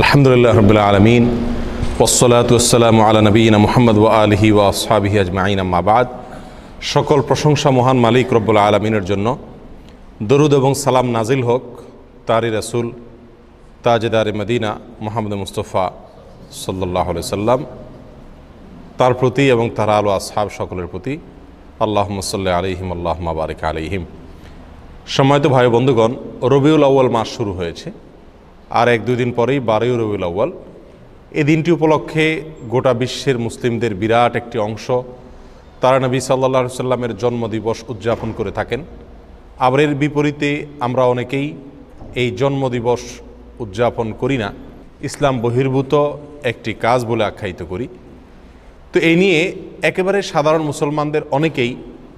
আলহামদুলিল্লাহ রাব্বিল আলামিন ওয়াসসালাতু ওয়াসসালামু আলা নবিয়িনা মুহাম্মদ ওয়া আলিহি ওয়া আসহাবিহি আজমাইন, আম্মা বাদ। সকল প্রশংসা মহান মালিক রব্বুল আলামিনের জন্য। দরুদ এবং সালাম নাজিল হোক তারই রাসূল তাজদারে মদিনা মুহাম্মদ মুস্তাফা সাল্লাল্লাহু আলাইহি সাল্লাম তার প্রতি এবং তার আলো আসহাব সকলের প্রতি। আল্লাহুম্মা সাল্লি আলাইহিম আল্লাহুম্মা বারিক আলাইহিম। সম্মানিত ভাই বন্ধুগণ, রবিউল আউয়াল মাস শুরু হয়েছে, আর এক দুই দিন পরেই 12ই রবিউল আউয়াল। এই দিনটি উপলক্ষে গোটা বিশ্বের মুসলিমদের বিরাট একটি অংশ তারা নবী সাল্লাল্লাহু আলাইহি সাল্লামের জন্মদিবস উদযাপন করে থাকেন। আবার এর বিপরীতে আমরা অনেকেই এই জন্মদিবস উদযাপন করি না, ইসলাম বহির্ভূত একটি কাজ বলে আখ্যায়িত করি। তো এই নিয়ে একেবারে সাধারণ মুসলমানদের অনেকেই,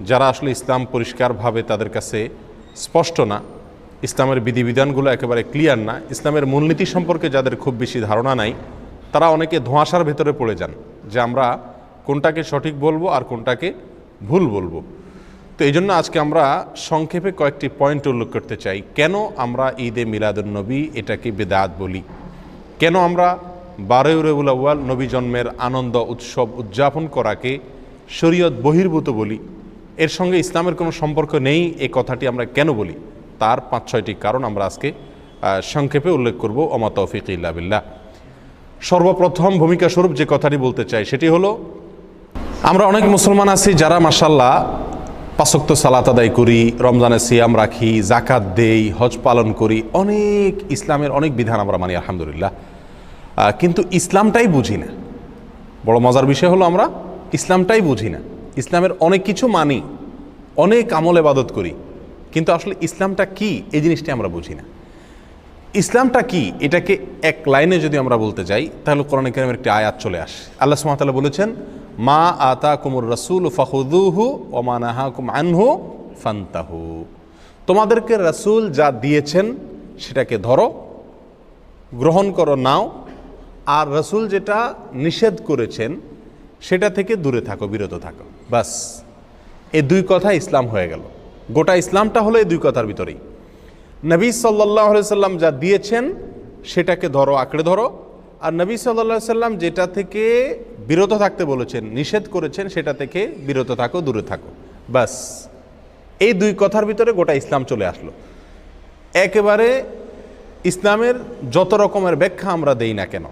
যারা আসলে ইসলাম পরিষ্কারভাবে তাদের কাছে স্পষ্ট না, ইসলামের বিধিবিধানগুলো একেবারে ক্লিয়ার না, ইসলামের মূলনীতি সম্পর্কে যাদের খুব বেশি ধারণা নাই, তারা অনেকে ধোঁয়াশার ভেতরে পড়ে যান যে আমরা কোনটাকে সঠিক বলবো আর কোনটাকে ভুল বলবো। তো এই জন্য আজকে আমরা সংক্ষেপে কয়েকটি পয়েন্ট উল্লেখ করতে চাই। কেন আমরা ঈদে মিলাদুন্নবী এটাকে বেদাত বলি, কেন আমরা 12ই রবিউল আউয়াল নবী জন্মের আনন্দ উৎসব উদযাপন করাকে শরীয়ত বহির্ভূত বলি, এর সঙ্গে ইসলামের কোনো সম্পর্ক নেই এই কথাটি আমরা কেন বলি, তার 5-6টি কারণ আমরা আজকে সংক্ষেপে উল্লেখ করব। ওমা তৌফিক ইল্লা বিল্লাহ। সর্বপ্রথম ভূমিকা স্বরূপ যে কথাটি বলতে চাই সেটি হলো, আমরা অনেক মুসলমান আছি যারা মাশাআল্লাহ 5 ওয়াক্ত সালাত আদায় করি, রমজানে সিয়াম রাখি, জাকাত দেই, হজ পালন করি, অনেক ইসলামের অনেক বিধান আমরা মানি আলহামদুলিল্লাহ, কিন্তু ইসলামটাই বুঝি না। বড় মজার বিষয় হলো আমরা ইসলামটাই বুঝি না। ইসলামের অনেক কিছু মানি, অনেক আমল ইবাদত করি, কিন্তু আসলে ইসলামটা কি এই জিনিসটি আমরা বুঝি না। ইসলামটা কি এটাকে এক লাইনে যদি আমরা বলতে যাই তাহলে কোরআন কারীমের একটি আয়াত চলে আসে। আল্লাহ সুবহানাহু ওয়া তাআলা বলেছেন, মা আতাকুমুর রাসূলু ফাখুযুহু ওয়া মা নাহাকুম আনহু ফান্তাহু। তোমাদেরকে রাসূল যা দিয়েছেন সেটাকে ধরো, গ্রহণ করো, নাও, আর রাসূল যেটা নিষেধ করেছেন সেটা থেকে দূরে থাকো, বিরত থাকো। বাস, এই দুই কথা ইসলাম হয়ে গেল। গোটা ইসলামটা হলো এই দুই কথার ভিতরেই। নবী সাল্লাল্লাহু আলাইহি সাল্লাম যা দিয়েছেন সেটাকে ধরো, আঁকড়ে ধরো, আর নবী সাল্লাল্লাহু আলাইহি সাল্লাম যেটা থেকে বিরত থাকতে বলেছেন, নিষেধ করেছেন, সেটা থেকে বিরত থাকো, দূরে থাকো। বাস, এই দুই কথার ভিতরে গোটা ইসলাম চলে আসলো। একেবারে ইসলামের যত রকমের ব্যাখ্যা আমরা দেই না কেন,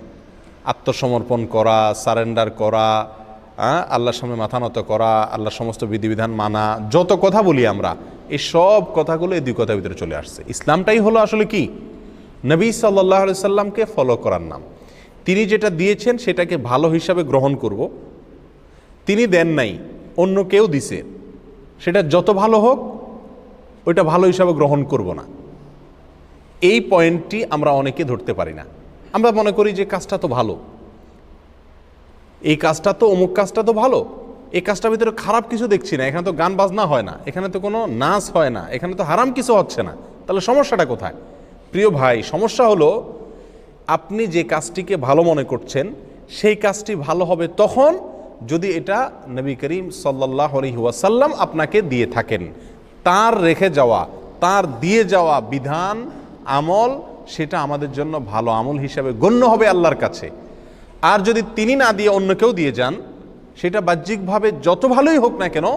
আত্মসমর্পণ করা, সারেন্ডার করা, আল্লাহর সামনে মাথা নত করা, আল্লাহর সমস্ত বিধিবিধান মানা, যত কথা বলি আমরা, এই সব কথাগুলো এই দুই কথার ভিতরে চলে আসছে। ইসলামটাই হলো আসলে কি, নবী সাল্লাল্লাহু আলাইহি সাল্লামকে ফলো করার নাম। তিনি যেটা দিয়েছেন সেটাকে ভালো হিসাবে গ্রহণ করব। তিনি দেন নাই, অন্য কেউ দিছে, সেটা যত ভালো হোক ওইটা ভালো হিসাবে গ্রহণ করব না। এই পয়েন্টটি আমরা অনেকে ধরতে পারি না। আমরা মনে করি যে কাজটা তো ভালো, এই কাজটা তো, অমুক কাজটা তো ভালো, এই কাজটার ভিতরে খারাপ কিছু দেখছি না, এখানে তো গান বাজনা হয় না, এখানে তো কোনো নাচ হয় না, এখানে তো হারাম কিছু হচ্ছে না, তাহলে সমস্যাটা কোথায়? প্রিয় ভাই, সমস্যা হলো আপনি যে কাজটিকে ভালো মনে করছেন সেই কাজটি ভালো হবে তখন যদি এটা নবী করিম সাল্লাল্লাহু আলাইহি ওয়াসাল্লাম আপনাকে দিয়ে থাকেন। তার রেখে যাওয়া, তার দিয়ে যাওয়া বিধান, আমল, সেটা আমাদের জন্য ভালো আমল হিসাবে গণ্য হবে আল্লাহর কাছে। আর যদি তিনি না দিয়ে অন্য কেউ দিয়ে যান, সেটা বাহ্যিকভাবে যত ভালোই হোক না কেন,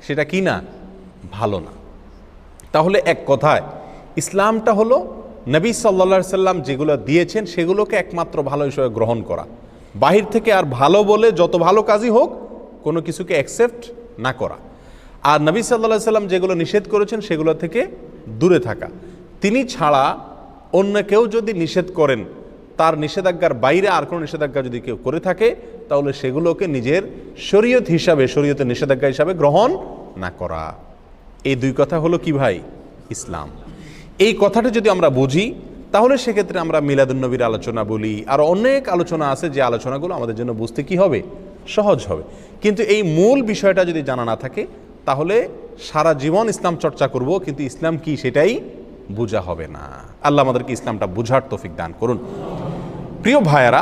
সেটা কি না, ভালো না। তাহলে এক কথায় ইসলামটা হলো নবী সাল্লাল্লাহু আলাইহি সাল্লাম যেগুলো দিয়েছেন সেগুলোকে একমাত্র ভালো হিসেবে গ্রহণ করা, বাহির থেকে আর ভালো বলে যত ভালো কাজই হোক কোনো কিছুকে অ্যাকসেপ্ট না করা, আর নবী সাল্লাল্লাহু আলাইহি সাল্লাম যেগুলো নিষেধ করেছেন সেগুলো থেকে দূরে থাকা। তিনি ছাড়া অন্য কেউ যদি নিষেধ করেন, তার নিষেধাজ্ঞার বাইরে আর কোনো নিষেধাজ্ঞা যদি কেউ করে থাকে, তাহলে সেগুলোকে নিজের শরীয়ত হিসাবে, শরীয়তের নিষেধাজ্ঞা হিসাবে গ্রহণ না করা। এই দুই কথা হলো কি ভাই, ইসলাম। এই কথাটা যদি আমরা বুঝি তাহলে সেক্ষেত্রে আমরা মিলাদুন্নবীর আলোচনা বলি, আর অনেক আলোচনা আছে যে আলোচনাগুলো আমাদের জন্য বুঝতে কি হবে, সহজ হবে। কিন্তু এই মূল বিষয়টা যদি জানা না থাকে তাহলে সারা জীবন ইসলাম চর্চা করব, কিন্তু ইসলাম কি সেটাই বোঝা হবে না। আল্লাহ আমাদেরকে ইসলামটা বুঝার তৌফিক দান করুন। প্রিয় ভাইয়েরা,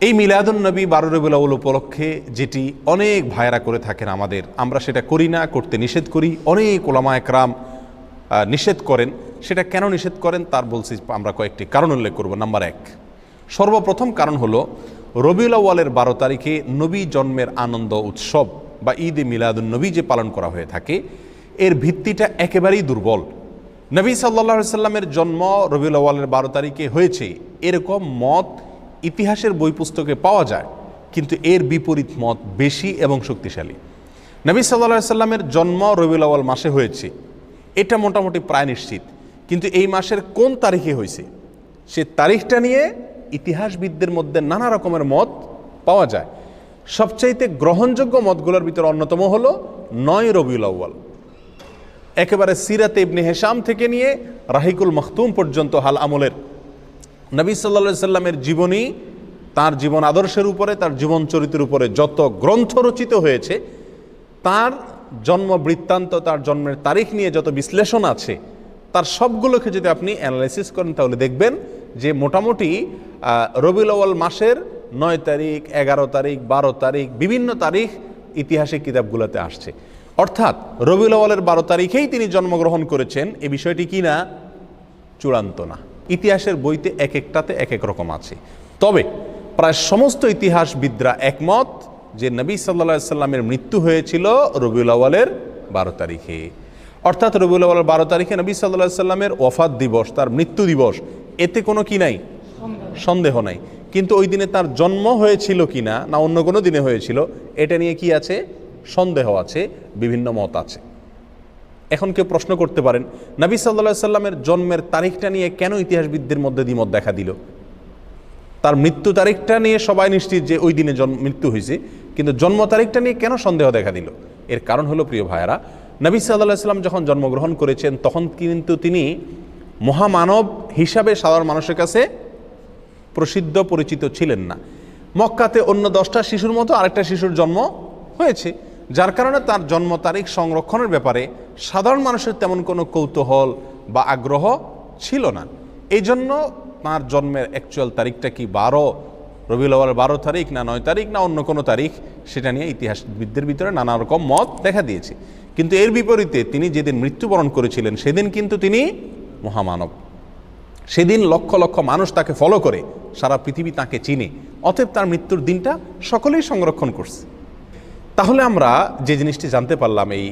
এই মিলাদুন্নবী 12 রবিউল আউয়াল উপলক্ষে যেটি অনেক ভাইয়েরা করে থাকেন আমাদের, আমরা সেটা করি না, করতে নিষেধ করি। অনেক উলামা একরাম নিষেধ করেন, সেটা কেন নিষেধ করেন তার বলছি আমরা কয়েকটি কারণ উল্লেখ করব। নাম্বার 1, সর্বপ্রথম কারণ হলো রবিউল আউয়ালের 12 তারিখে নবী জন্মের আনন্দ উৎসব বা ঈদে মিলাদুন নবী যে পালন করা হয়ে থাকে, এর ভিত্তিটা একেবারেই দুর্বল। নবী সাল্লাল্লাহু আলাইহি সাল্লামের জন্ম রবিউল আউয়ালের 12 তারিখে হয়েছে এরকম মত ইতিহাসের বই পুস্তকে পাওয়া যায়, কিন্তু এর বিপরীত মত বেশি এবং শক্তিশালী। নবী সাল্লাল্লাহু আলাইহি সাল্লামের জন্ম রবিউল আউয়াল মাসে হয়েছে, এটা মোটামুটি প্রায় নিশ্চিত, কিন্তু এই মাসের কোন তারিখে হয়েছে সে তারিখটা নিয়ে ইতিহাসবিদদের মধ্যে নানা রকমের মত পাওয়া যায়। সবচাইতে গ্রহণযোগ্য মতগুলোর ভিতরে অন্যতম হলো 9 রবিউল আউয়াল। একেবারে সিরাতে ইবনে হিশাম থেকে নিয়ে রাহিকুল মখতুম পর্যন্ত হাল আমলের নবী সাল্লাল্লাহু আলাইহি সাল্লামের জীবনী, তার জীবন আদর্শের উপরে, তার জীবন চরিত্রের উপরে যত গ্রন্থ রচিত হয়েছে, তার জন্ম বৃত্তান্ত, তার জন্মের তারিখ নিয়ে যত বিশ্লেষণ আছে, তার সবগুলোকে যদি আপনি অ্যানালাইসিস করেন তাহলে দেখবেন যে মোটামুটি রবিউল আউয়াল মাসের 9 তারিখ, 11 তারিখ, 12 তারিখ, বিভিন্ন তারিখ ইতিহাসের কিতাবগুলোতে আসছে। অর্থাৎ রবিউল আউয়ালের 12 তারিখেই তিনি জন্মগ্রহণ করেছেন, এই বিষয়টি কি না চূড়ান্ত না। ইতিহাসের বইতে এক একটাতে এক এক রকম আছে, তবে প্রায় সমস্ত ইতিহাসবিদরা একমত যে নবী সাল্লাল্লাহু আলাইহি সাল্লামের মৃত্যু হয়েছিল রবিউল আউয়ালের 12 তারিখে। অর্থাৎ রবিউল আউয়ালের 12 তারিখে নবী সাল্লাল্লাহু আলাইহি সাল্লামের ওয়াফাত দিবস, তার মৃত্যু দিবস, এতে কোনো কি নাই, সন্দেহ নাই। কিন্তু ওই দিনে তার জন্ম হয়েছিল কিনা না অন্য কোনো দিনে হয়েছিল, এটা নিয়ে কি আছে, সন্দেহ আছে, বিভিন্ন মত আছে। এখন কেউ প্রশ্ন করতে পারেন, নবী সাল্লাল্লাহু আলাইহি সাল্লামের জন্মের তারিখটা নিয়ে কেন ইতিহাসবিদদের মধ্যে দ্বিমত দেখা দিল? তার মৃত্যু তারিখটা নিয়ে সবাই নিশ্চিত যে ওই দিনে মৃত্যু হয়েছে, কিন্তু জন্ম তারিখটা নিয়ে কেন সন্দেহ দেখা দিল? এর কারণ হলো, প্রিয় ভাইয়েরা, নবী সাল্লাল্লাহু আলাইহি সাল্লাম যখন জন্মগ্রহণ করেছেন তখন কিন্তু তিনি মহামানব হিসাবে সাধারণ মানুষের কাছে প্রসিদ্ধ পরিচিত ছিলেন না। মক্কাতে অন্য 10টা শিশুর মতো আরেকটা শিশুর জন্ম হয়েছে, যার কারণে তার জন্ম তারিখ সংরক্ষণের ব্যাপারে সাধারণ মানুষের তেমন কোনো কৌতূহল বা আগ্রহ ছিল না। এই জন্য তাঁর জন্মের অ্যাকচুয়াল তারিখটা কি রবিউল আউয়াল 12 তারিখ না 9 তারিখ না অন্য কোনো তারিখ, সেটা নিয়ে ইতিহাসবিদদের ভিতরে নানা রকম মত দেখা দিয়েছে। কিন্তু এর বিপরীতে তিনি যেদিন মৃত্যুবরণ করেছিলেন সেদিন কিন্তু তিনি মহামানব। সেদিন লক্ষ লক্ষ মানুষ তাকে ফলো করে, সারা পৃথিবী তাকে চিনে, অতএব তার মৃত্যুর দিনটা সকলেই সংরক্ষণ করছে। তাহলে আমরা যে জিনিসটি জানতে পারলাম এই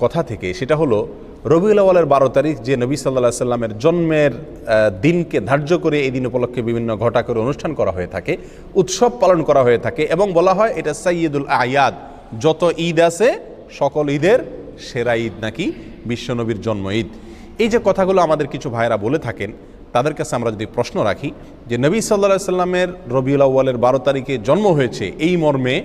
কথা থেকে, সেটা হলো রবিউল আউয়ালের 12 তারিখ যে নবী সাল্লাল্লাহু আলাইহি সাল্লামের জন্মের দিনকে ধার্য করে এই দিন উপলক্ষে বিভিন্ন ঘটা করে অনুষ্ঠান করা হয়ে থাকে, উৎসব পালন করা হয়ে থাকে, এবং বলা হয় এটা সাইয়্যিদুল আয়াদ, যত ঈদ আছে সকল ঈদের সেরা ঈদ নাকি বিশ্বনবীর জন্ম ঈদ। এই যে কথাগুলো আমাদের কিছু ভাইরা বলে থাকেন, তাদের কাছে আমরা যদি প্রশ্ন রাখি যে নবী সাল্লাল্লাহু আলাইহি সাল্লামের রবিউল আউয়ালের 12 তারিখে জন্ম হয়েছে এই মর্মে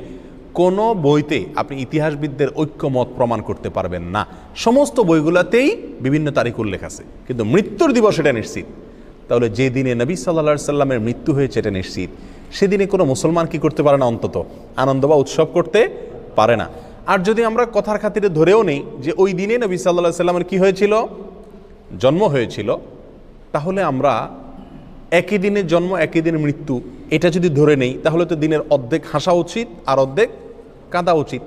কোনো বইতে আপনি ইতিহাসবিদদের ঐক্যমত প্রমাণ করতে পারবেন না। সমস্ত বইগুলোতেই বিভিন্ন তারিখ উল্লেখ আছে, কিন্তু মৃত্যুর দিবস এটা নিশ্চিত। তাহলে যে দিনে নবী সাল্লাল্লাহু আলাইহি সাল্লামের মৃত্যু হয়েছে এটা নিশ্চিত, সেদিনে কোনো মুসলমান কি করতে পারে না, অন্তত আনন্দ বা উৎসব করতে পারে না। আর যদি আমরা কথার খাতিরে ধরেও নেই যে ওই দিনে নবী সাল্লাল্লাহু আলাইহি সাল্লামের কি হয়েছিল, জন্ম হয়েছিল, তাহলে আমরা একই দিনে জন্ম একই দিনে মৃত্যু এটা যদি ধরে নেই, তাহলে তো দিনের অর্ধেক হাসা উচিত আর অর্ধেক কাঁদা উচিত।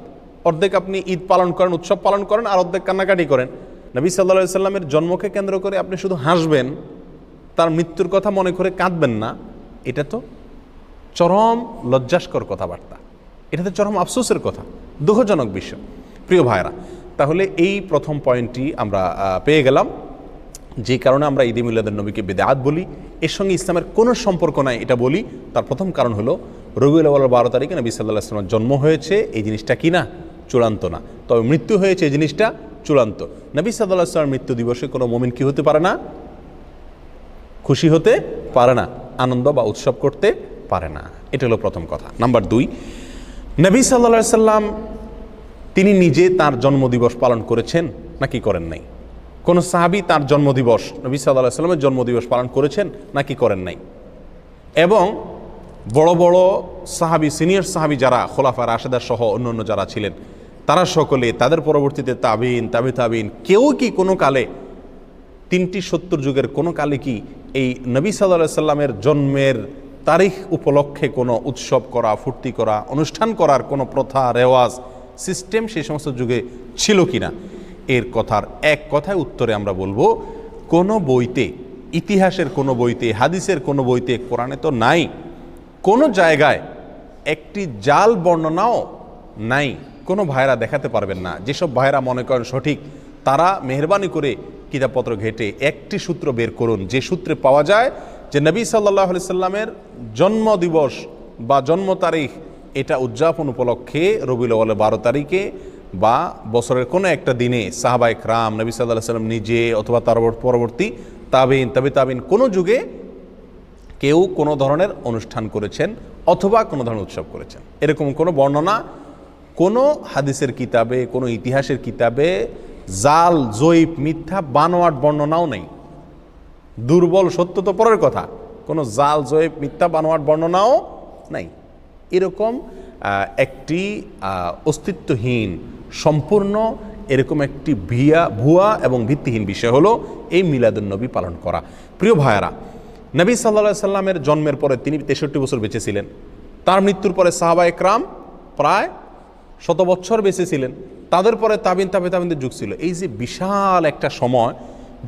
অর্ধেক আপনি ঈদ পালন করেন, উৎসব পালন করেন, আর অর্ধেক কান্নাকাটি করেন। নবী সাল্লাল্লাহু আলাইহি সাল্লামের জন্মকে কেন্দ্র করে আপনি শুধু হাসবেন, তার মৃত্যুর কথা মনে করে কাঁদবেন না, এটা তো চরম লজ্জাস্কর কথাবার্তা, এটা তো চরম আফসোসের কথা, দুঃখজনক বিষয়। প্রিয় ভাইরা, তাহলে এই প্রথম পয়েন্টটি আমরা পেয়ে গেলাম, যে কারণে আমরা ঈদে মিলাদুন নবীকে বিদআত বলি, এর সঙ্গে ইসলামের কোনো সম্পর্ক নাই এটা বলি। তার প্রথম কারণ হলো রবিউল আউয়ালের 12 তারিখে নবী সাল্লাল্লাহু আলাইহি ওয়াসাল্লামের জন্ম হয়েছে, এই জিনিসটা কি না চূড়ান্ত না, তবে মৃত্যু হয়েছে এই জিনিসটা চূড়ান্ত। নবী সাল্লাল্লাহু আলাইহি ওয়াসাল্লামের মৃত্যু দিবসে কোনো মুমিন কি হতে পারে না, খুশি হতে পারে না, আনন্দ বা উৎসব করতে পারে না। এটা হলো প্রথম কথা। নাম্বার 2, নবী সাল্লাল্লাহু আলাইহি ওয়াসাল্লাম তিনি নিজে তার জন্মদিবস পালন করেছেন নাকি করেন নাই? কোন সাহাবী তার জন্মদিবস, নবী সাল্লাল্লাহু আলাইহি ওয়াসাল্লামের জন্মদিবস পালন করেছেন নাকি করেন নাই? এবং বড় বড় সাহাবী, সিনিয়র সাহাবী যারা খোলাফা রাশেদা সহ অন্যান্য যারা ছিলেন, তারা সকলে, তাদের পরবর্তীতে তাবিন, তাবিন, কেউ কি কোনো কালে 3টি 70 যুগের কোনো কালে কি এই নবী সাল্লাল্লাহু আলাইহি ওয়াসাল্লামের জন্মের তারিখ উপলক্ষে কোনো উৎসব করা, ফুর্তি করা, অনুষ্ঠান করার কোনো প্রথা, রেওয়াজ, সিস্টেম সেই সমস্ত যুগে ছিল কিনা, এর কথার এক কথায় উত্তরে আমরা বলবো, কোনো বইতে, ইতিহাসের কোনো বইতে, হাদিসের কোনো বইতে, কোরআনে তো নাই, কোনো জায়গায় একটি জাল বর্ণনাও নাই। কোনো ভাইরা দেখাতে পারবেন না। যেসব ভাইরা মনে করেন সঠিক, তারা মেহরবানি করে কিতাবপত্র ঘেটে একটি সূত্র বের করুন, যে সূত্রে পাওয়া যায় যে নবী সাল্লাল্লাহু আলাইহি সাল্লামের জন্মদিবস বা জন্ম তারিখ এটা উদযাপন উপলক্ষে রবিউল আউয়ালের 12 তারিখে বা বছরের কোনো একটা দিনে সাহাবায়ে কেরাম, নবী সাল্লাল্লাহু আলাইহি সাল্লাম নিজে অথবা তার পরবর্তী তাবিন, তাবিন কোনো যুগে কেউ কোনো ধরনের অনুষ্ঠান করেছেন অথবা কোনো ধরনের উৎসব করেছেন, এরকম কোনো বর্ণনা কোনো হাদিসের কিতাবে, কোনো ইতিহাসের কিতাবে জাল, জয়ীফ, মিথ্যা, বানোয়াট বর্ণনাও নেই। দুর্বল, সত্য তো পরের কথা, কোনো জাল, জয়ীফ, মিথ্যা, বানোয়াট বর্ণনাও নাই। এরকম একটি অস্তিত্বহীন, সম্পূর্ণ এরকম একটি ভুয়া এবং ভিত্তিহীন বিষয় হলো এই মিলাদুন্নবী পালন করা। প্রিয় ভাইয়ারা, নবী সাল্লাল্লাহু আলাইহি সাল্লামের জন্মের পরে তিনি 63 বছর বেঁচে ছিলেন। তার মৃত্যুর পরে সাহাবায়ে কেরাম প্রায় 100 বছর বেঁচে ছিলেন। তাদের পরে তাবিনদের যুগ ছিল। এই যে বিশাল একটা সময়,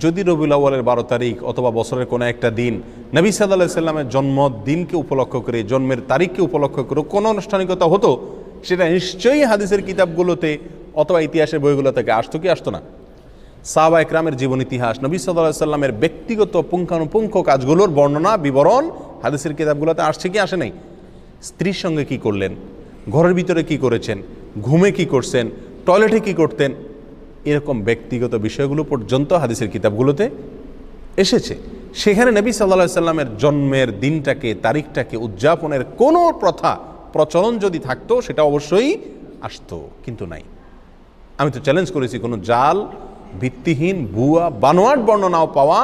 যদি রবিউল আউয়ালের 12 তারিখ অথবা বছরের কোনো একটা দিন নবী সাল্লাল্লাহু আলাইহি সাল্লামের জন্মদিনকে উপলক্ষ করে, জন্মের তারিখকে উপলক্ষ করে কোনো আনুষ্ঠানিকতা হতো, সেটা নিশ্চয়ই হাদিসের কিতাবগুলোতে অথবা ইতিহাসের বইগুলো থেকে আসতো কি আসতো না? সাহাবায়ে কেরামের জীবন ইতিহাস, নবী সাল্লাল্লাহু আলাইহি সাল্লামের ব্যক্তিগত পুঙ্খানুপুঙ্খ কাজগুলোর বর্ণনা, বিবরণ হাদিসের কিতাবগুলোতে আসছে কি আসে নাই? স্ত্রীর সঙ্গে কি করলেন, ঘরের ভিতরে কি করেছেন, ঘুমে কি করছেন, টয়লেটে কি করতেন, এরকম ব্যক্তিগত বিষয়গুলো পর্যন্ত হাদিসের কিতাবগুলোতে এসেছে। সেখানে নবী সাল্লাল্লাহু আলাইহি সাল্লামের জন্মের দিনটাকে, তারিখটাকে উদযাপনের কোনো প্রথা, প্রচলন যদি থাকতো, সেটা অবশ্যই আসতো, কিন্তু নাই। আমি তো চ্যালেঞ্জ করেছি, কোনো জাল, ভিত্তিহীন, ভুয়া, বানোয়াট বর্ণনাও পাওয়া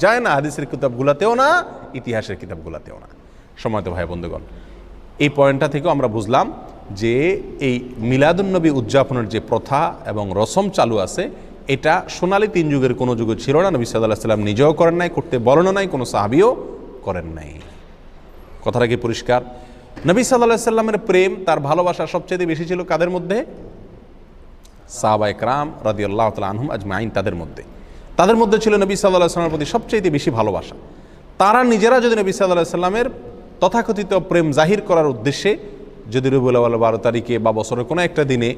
যায় না হাদিসের কিতাবগুলোতেও না, ইতিহাসের কিতাবগুলোতেও না। সম্মানিত ভাই বন্ধুগণ, এই পয়েন্টটা থেকেও আমরা বুঝলাম যে এই মিলাদুন্নবী উদযাপনের যে প্রথা এবং রসম চালু আছে, এটা সোনালী 3 যুগের কোনো যুগে ছিল না। নবী সাল্লাল্লাহু আলাইহি সাল্লাম নিজেও করেন নাই, করতে বলেন নাই, কোনো সাহাবীও করেন নাই। কথাটা কি পরিষ্কার? নবী সাল্লাল্লাহু আলাইহি সাল্লামের প্রেম, তার ভালোবাসা সবচেয়ে বেশি ছিল কাদের মধ্যে? সাহাবায়ে কেরাম রাদিয়াল্লাহু তাআলা আনহুম আজমাইন, তাদের মধ্যে ছিল নবী সাল্লাল্লাহু আলাইহি সাল্লামের প্রতি সবচেয়ে বেশি ভালোবাসা। তারা নিজেরা যদি নবী সাল্লাল্লাহু আলাইহি সাল্লামের তথাকথিত প্রেম জাহির করার উদ্দেশ্যে যদি রবিউল আউয়াল 12 তারিখে বা বছরের কোনো একটা দিনে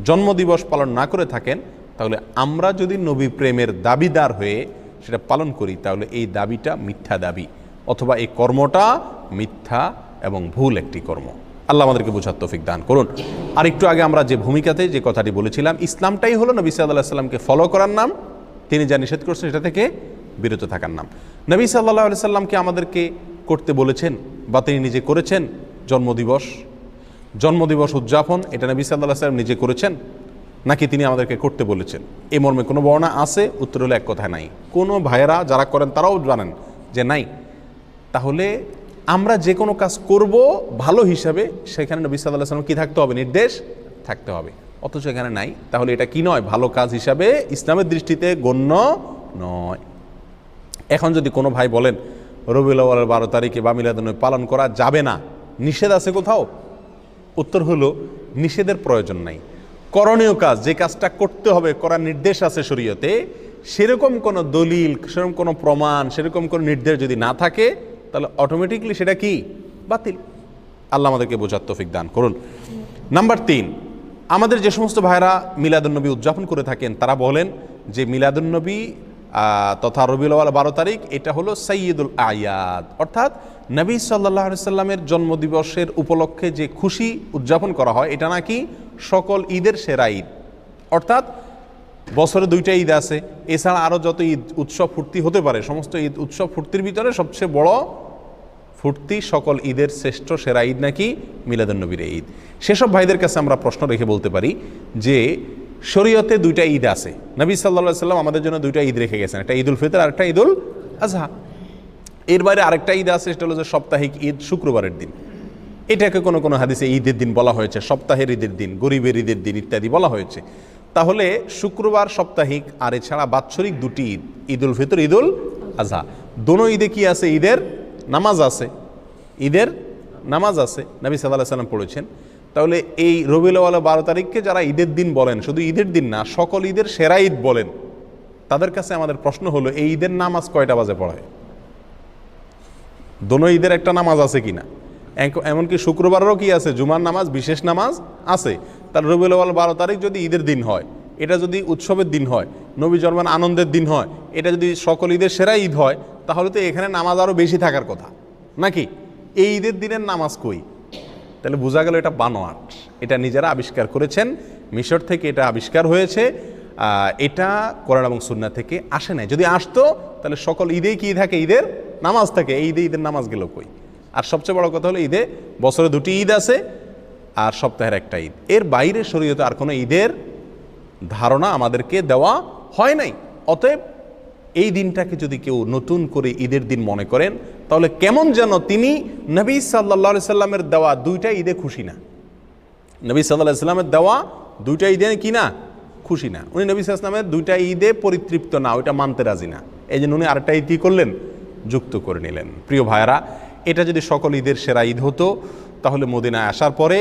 জন্মদিবস পালন না করে থাকেন, তাহলে আমরা যদি নবী প্রেমের দাবিদার হয়ে সেটা পালন করি, তাহলে এই দাবিটা মিথ্যা দাবি, অথবা এই কর্মটা মিথ্যা এবং ভুল একটি কর্ম। আল্লাহ আমাদেরকে বোঝার তৌফিক দান করুন। আর একটু আগে আমরা যে ভূমিকাতে যে কথাটি বলেছিলাম, ইসলামটাই হলো নবী সাল্লাল্লাহু আলাইহি সাল্লামকে ফলো করার নাম, তিনি যা নিষেধ করছেন সেটা থেকে বিরত থাকার নাম। নবী সাল্লাল্লাহু আলাইহি সাল্লামকে আমাদেরকে করতে বলেছেন বা তিনি নিজে করেছেন জন্মদিবস উদযাপন, এটা নবী সাল্লাল্লাহু আলাইহি সাল্লাম নিজে করেছেন নাকি তিনি আমাদেরকে করতে বলেছেন? এই মর্মে কোনো বর্ণনা আছে? উত্তর হলো এক কথায় নাই। কোনো ভাইয়েরা যারা করেন তারাও জানেন যে নাই। তাহলে আমরা যে কোনো কাজ করব ভালো হিসাবে, সেখানে নবী সাল্লাল্লাহু আলাইহি সাল্লাম কি থাকতে হবে? নির্দেশ থাকতে হবে। অথচ এখানে নাই। তাহলে এটা কি নয়? ভালো কাজ হিসাবে ইসলামের দৃষ্টিতে গণ্য নয়। এখন যদি কোনো ভাই বলেন রবিউল আউয়ালের 12 তারিখে বা মিলাদুন্নবী পালন করা যাবে না, নিষেধ আছে কোথাও? উত্তর হলো নিষেধের প্রয়োজন নাই। করণীয় কাজ, যে কাজটা করতে হবে, করার নির্দেশ আছে শরীয়তে, সেরকম কোনো দলিল, সেরকম কোনো প্রমাণ, সেরকম কোনো নির্দেশ যদি না থাকে, তাহলে অটোমেটিকলি সেটা কি? বাতিল। আল্লাহ আমাদেরকে বোঝার তৌফিক দান করুন। নাম্বার 3, আমাদের যে সমস্ত ভাইরা মিলাদুন্নবী উদযাপন করে থাকেন, তারা বলেন যে মিলাদুন্নবী তথা রবিউল আউয়াল 12 তারিখ এটা হলো সাইয়্যিদুল আয়াদ, অর্থাৎ নবী সাল্লাল্লাহু আলাইহি সাল্লামের জন্মদিবসের উপলক্ষে যে খুশি উদযাপন করা হয়, এটা নাকি সকল ঈদের সেরা ঈদ। অর্থাৎ বছরে 2টা ঈদ আছে, এছাড়া আরও যত ঈদ উৎসব ফুর্তি হতে পারে, সমস্ত ঈদ উৎসব ফুর্তির ভিতরে সবচেয়ে বড় ফুর্তি, সকল ঈদের শ্রেষ্ঠ সেরা ঈদ নাকি মিলাদুন্নবীর ঈদ। সেসব ভাইদের কাছে আমরা প্রশ্ন রেখে বলতে পারি যে শরীয়তে 2টা ঈদ আছে, নবী সাল্লাল্লাহু আলাইহি সাল্লাম আমাদের জন্য 2টা ঈদ রেখে গেছেন, একটা ঈদুল ফিতর আর একটা ঈদুল আজহা। এর বাইরে আরেকটা ঈদ আছে, সেটা হলো যে সাপ্তাহিক ঈদ, শুক্রবারের দিন। এটাকে কোনো কোনো হাদিসে ঈদের দিন বলা হয়েছে, সপ্তাহের ঈদের দিন, গরিবের ঈদের দিন ইত্যাদি বলা হয়েছে। তাহলে শুক্রবার সাপ্তাহিক আর এছাড়া বাৎসরিক 2টি ঈদ, ঈদুল ফিতর, ঈদুল আজহা, দোনো ঈদে কি আছে? ঈদের নামাজ আছে, ঈদের নামাজ আছে, নবী সাল্লাল্লাহু আলাইহি সাল্লাম পড়েছেন। তাহলে এই রবিউল আউয়াল 12 তারিখকে যারা ঈদের দিন বলেন, শুধু ঈদের দিন না, সকল ঈদের সেরা ঈদ বলেন, তাদের কাছে আমাদের প্রশ্ন হলো, এই ঈদের নামাজ কয়টা বাজে পড়ায়? দোনো ঈদের একটা নামাজ আছে কিনা? এমনকি শুক্রবারেরও কি আছে, জুমার নামাজ, বিশেষ নামাজ আছে। তার রবিউল আউয়াল 12 তারিখ যদি ঈদের দিন হয়, এটা যদি উৎসবের দিন হয়, নবী জন্মের আনন্দের দিন হয়, এটা যদি সকল ঈদের সেরা ঈদ হয়, তাহলে তো এখানে নামাজ আরও বেশি থাকার কথা নাকি? এই ঈদের দিনের নামাজ কই? তাহলে বোঝা গেল এটা বানোয়াট, এটা নিজেরা আবিষ্কার করেছেন, মিশর থেকে এটা আবিষ্কার হয়েছে, এটা কোরআন এবং সুন্নাহ থেকে আসে নাই। যদি আসতো তাহলে সকল ঈদেই কি থাকে, ঈদের নামাজ থাকে। এই ঈদে ঈদের নামাজ গেল কই? আর সবচেয়ে বড় কথা হলো, ঈদে বছরে 2টি ঈদ আছে আর সপ্তাহের একটা ঈদ, এর বাইরে শরীয়তে আর কোনো ঈদের ধারণা আমাদেরকে দেওয়া হয় নাই। অতএব এই দিনটাকে যদি কেউ নতুন করে ঈদের দিন মনে করেন, তাহলে কেমন যেন তিনি নবী সাল্লাল্লাহু আলাইহি সাল্লামের দেওয়া 2টা ঈদে খুশি না। নবী সাল্লাল্লাহু আলাইহি সাল্লামের দেওয়া 2টা ঈদে কি না, খুশি না। উনি নবী সাল্লাল্লাহু আলাইহি সাল্লামের 2টা ঈদে পরিতৃপ্ত না, ওইটা মানতে রাজি না। এই জন্য উনি আরেকটা ঈদ কি করলেন, যুক্ত করে নিলেন। প্রিয় ভাইয়েরা, এটা যদি সকল ঈদের সেরা ঈদ হতো, তাহলে মদিনায় আসার পরে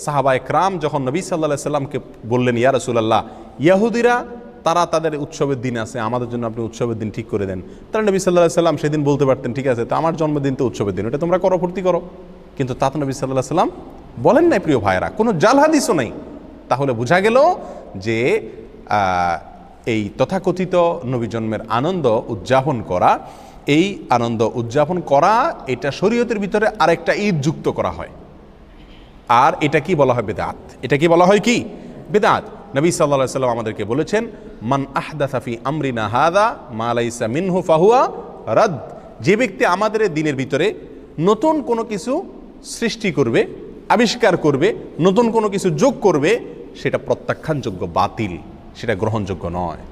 সাহাবা একরাম যখন নবী সাল্লাল্লাহু আলাইহি সাল্লামকে বললেন, ইয়া রাসূলুল্লাহ, ইয়াহুদিরা তারা তাদের উৎসবের দিন আছে, আমাদের জন্য আপনি উৎসবের দিন ঠিক করে দেন। তারা নবী সাল্লাল্লাহু আলাইহি সাল্লাম সেদিন বলতে পারতেন, ঠিক আছে, তো আমার জন্মদিন তো উৎসবের দিন, এটা তোমরা করো, ফুর্তি করো। কিন্তু তা তো নবী সাল্লাল্লাহু আলাইহি সাল্লাম বলেন নাই। প্রিয় ভাইয়েরা, কোনো জাল হাদিসও নেই। তাহলে বোঝা গেল যে এই তথাকথিত নবী জন্মের আনন্দ উদযাপন করা, এই আনন্দ উদযাপন করা, এটা শরীয়তের ভিতরে আরেকটা ঈদ যুক্ত করা হয়। আর এটা কি বলা হয়, বিদআত। এটা কি বলা হয়, কি বিদআত। নবী সাল্লাল্লাহু আলাইহি সাল্লাম আমাদেরকে বলেছেন, মান আহদাসা ফি আমরিনা হাযা মা লাইসা মিনহু ফাহুয়া রাদ। যে ব্যক্তি আমাদের দিনের ভিতরে নতুন কোনো কিছু সৃষ্টি করবে, আবিষ্কার করবে, নতুন কোনো কিছু যোগ করবে, সেটা প্রত্যাখ্যানযোগ্য, বাতিল, সেটা গ্রহণযোগ্য নয়।